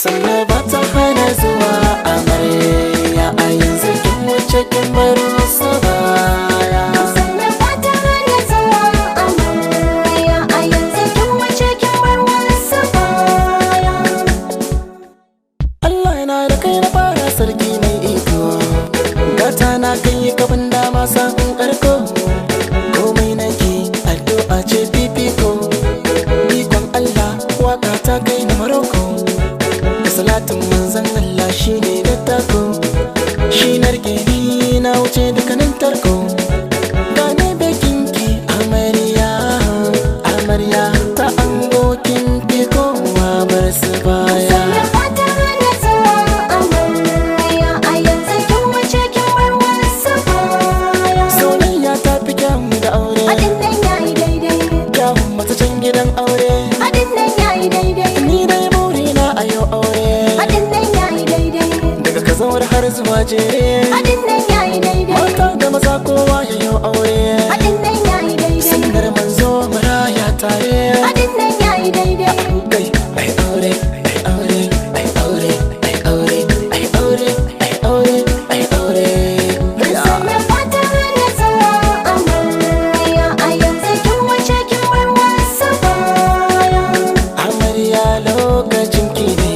sannan ba ta hana zuwa amarya a yanzu kin wuce kin baro su baya. Sannan ba ta hana zuwa amarya a yanzu kin wuce kin bar wasu baya. Allah yana da kai na fara sarki mai iko, gata na kan yi kafin dama sabon karko. Komai nake addu'a ce fifiko, ikon Allah waka ta kai na Maroko. Salatin manzan Allah shi ne da tako, shi narke ni na wuce dukkanin tarko. Gane bekinki amarya, amarya ta angokin fi kowa bar su baya. Sannan ba ta hana zuwa amarya a yanzu kin wuce kin bar wasu baya. Soyayya ta fi kyawu da aure, Haɗin nan yayi daidai, kyawun mace can gidan aure. haɗin nan yayi daidai, Ni dai burina a yau aure, haɗin nan yayi daidai, daga kazawar har zuwa jere. haɗin nan yayi daidai, Mata da maza kowa ya yau aure, haɗin nan yayi daidai, sunnar manzo maraya tare. haɗin nan yayi daidai. Kai ai aure, ai aure, ai aure, ai aure, ai aure, ai aure, ai aure. Sannan ba ta hana zuwa amarya a yanzu kin wuce kin bar wasu baya. Amarya lokacin ki ne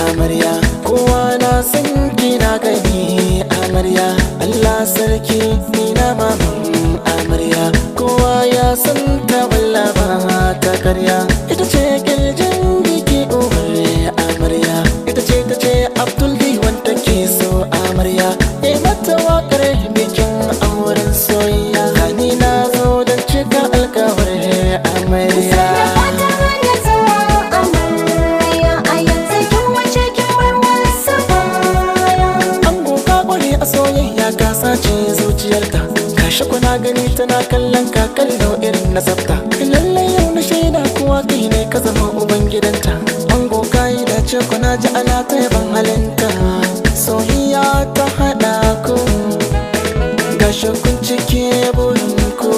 amarya, kowa na san kina gani amarya. Allah sarki ni na maman amarya, kowa ya san ta walla ba ta karya. Ita ce kirjin biki umar amarya, ita ce ta ce Abdul Diwan take so amarya. Mata wakar bikin auren soyayya, gani na zo don cika alkawar amarya. Sannan ba ta hana zuwa amarya a yanzu kin wuce kin bar wasu baya. Ango ka kware a soyayya ka sace zuciyarta, gashi kuna gani tana kallon ka kallo irin na tsafta. Lallai yau na shaida kuwa kai ne ka zama uban gidanta. Ango ka yi dace kuna ji ana ta yaban halinta, soyayya ta haɗa ku, gashi kun cike burin ku.